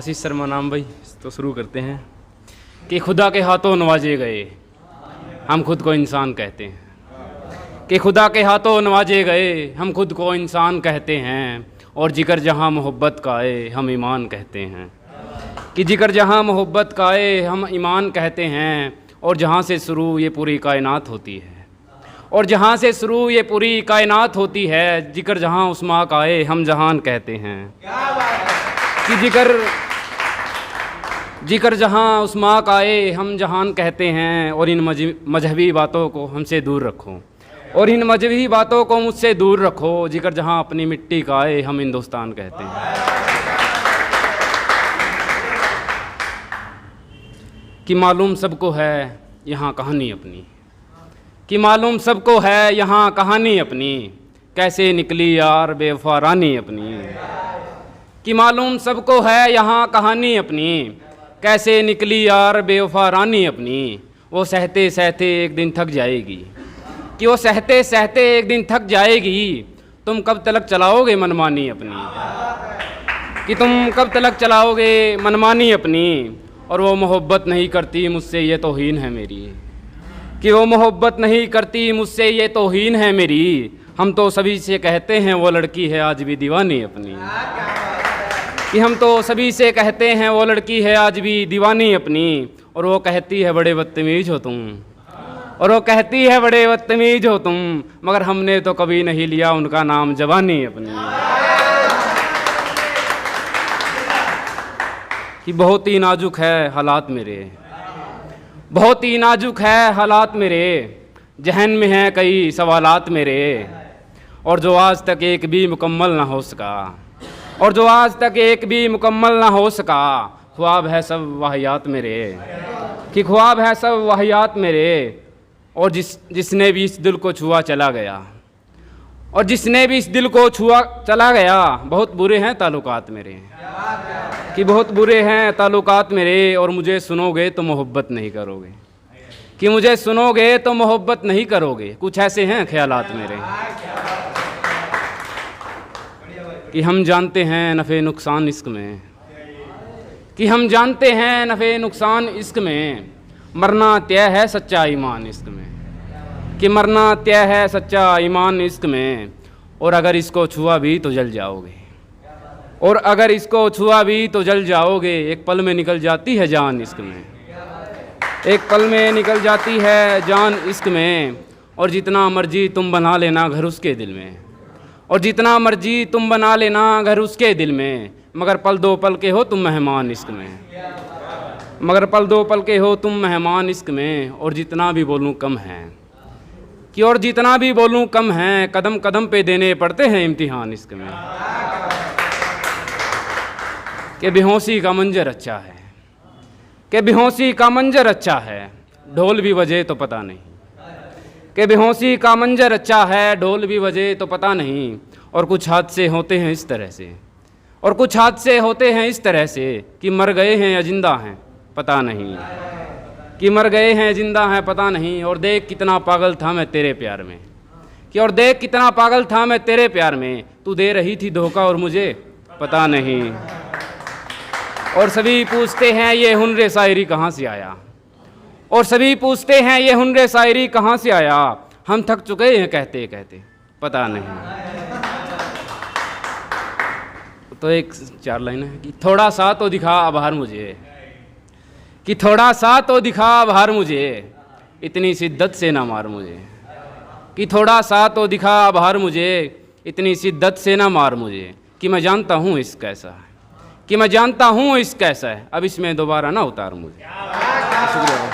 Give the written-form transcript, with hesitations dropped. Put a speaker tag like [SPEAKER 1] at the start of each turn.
[SPEAKER 1] आशीष शर्मा नाम भाई। तो शुरू करते हैं कि खुदा के हाथों नवाजे गए हम खुद को इंसान कहते हैं, कि खुदा के हाथों नवाजे गए हम खुद को इंसान कहते हैं, और जिगर जहाँ मोहब्बत का आए हम ईमान कहते हैं, कि जिगर जहाँ मोहब्बत का आए हम ईमान कहते हैं, और जहाँ से शुरू ये पूरी कायनात होती है, और जहाँ से शुरू ये पूरी कायनात होती है, जिगर जहाँ उस माँ का आए हम जहान कहते हैं, कि जिगर जहाँ उस माँ का आए हम जहान कहते हैं। और इन मजहबी बातों को हमसे दूर रखो, और इन मजहबी बातों को मुझसे दूर रखो, जिगर जहाँ अपनी मिट्टी का आए हम हिंदुस्तान कहते हैं। कि मालूम सबको है यहाँ कहानी अपनी, कि मालूम सबको है यहाँ कहानी अपनी, कैसे निकली यार बेवफा रानी अपनी। कि मालूम सबको है यहाँ कहानी अपनी, कैसे निकली यार बेवफा रानी अपनी। वो सहते सहते एक दिन थक जाएगी, कि वो सहते सहते एक दिन थक जाएगी, तुम कब तलक चलाओगे मनमानी अपनी, कि तुम कब तलक चलाओगे मनमानी अपनी। और वो मोहब्बत नहीं करती मुझसे ये तौहीन है मेरी, कि वो मोहब्बत नहीं करती मुझसे ये तौहीन है मेरी। हम तो सभी से कहते हैं वो लड़की है आज भी दीवानी अपनी, कि हम तो सभी से कहते हैं वो लड़की है आज भी दीवानी अपनी। और वो कहती है बड़े बदतमीज हो तुम, और वो कहती है बड़े बदतमीज हो तुम, मगर हमने तो कभी नहीं लिया उनका नाम जवानी अपनी। कि बहुत ही नाजुक है हालात मेरे, बहुत ही नाजुक है हालात मेरे, जहन में हैं कई सवालात मेरे, और जो आज तक एक भी मुकम्मल ना हो सका, और जो आज तक एक भी मुकम्मल ना हो सका। ख्वाब है सब वाहियात मेरे, कि ख्वाब है सब वाहियात मेरे। और जिसने भी इस दिल को छुआ चला गया, और जिसने भी इस दिल को छुआ चला गया। बहुत बुरे हैं ताल्लुकात मेरे, कि बहुत बुरे हैं ताल्लुकात मेरे। और मुझे सुनोगे तो मोहब्बत नहीं करोगे, कि मुझे सुनोगे तो मोहब्बत नहीं करोगे। कुछ ऐसे हैं ख्यालात मेरे, कि हम जानते हैं नफ़े नुकसान इश्क में, कि हम जानते हैं नफ़े नुकसान इश्क में। मरना तय है सच्चा ईमान इश्क में, कि मरना तय है सच्चा ईमान इश्क में। और अगर इसको छुआ भी तो जल जाओगे, और अगर इसको छुआ भी तो जल जाओगे। एक पल में निकल जाती है जान इश्क में, एक पल में निकल जाती है जान इश्क में। और जितना मर्जी तुम बना लेना घर उसके दिल में, और जितना मर्जी तुम बना लेना घर उसके दिल में, मगर पल दो पल के हो तुम मेहमान इश्क में, मगर पल दो पल के हो तुम मेहमान इश्क में। और जितना भी बोलूँ कम है, कि और जितना भी बोलूँ कम है, कदम कदम पे देने पड़ते हैं इम्तिहान इश्क में। कि बेहोशी का मंजर अच्छा है, कि बेहोशी का मंजर अच्छा है, ढोल भी बजे तो पता नहीं, कि बेहोशी का मंजर अच्छा है, ढोल भी बजे तो पता नहीं। और कुछ हादसे होते हैं इस तरह से, और कुछ हादसे होते हैं इस तरह से, कि मर गए हैं या जिंदा हैं पता नहीं, कि मर गए हैं जिंदा हैं पता नहीं। और देख कितना पागल था मैं तेरे प्यार में, कि और देख कितना पागल था मैं तेरे प्यार में, तू दे रही थी धोखा और मुझे पता नहीं। और सभी पूछते हैं ये हुनर शायरी कहाँ से आया, और सभी पूछते हैं ये हुनर शायरी कहाँ से आया। हम थक चुके हैं कहते कहते पता नहीं। तो एक 4 लाइन है कि थोड़ा सा तो दिखा आभार मुझे, कि थोड़ा सा तो दिखा आभार मुझे, इतनी शिद्दत से ना मार मुझे, कि थोड़ा सा तो दिखा आभार मुझे, इतनी शिद्दत से ना मार मुझे। कि मैं जानता हूँ इश्क कैसा है, कि मैं जानता हूँ इश्क कैसा है, अब इसमें दोबारा ना उतार मुझे। शुक्रिया।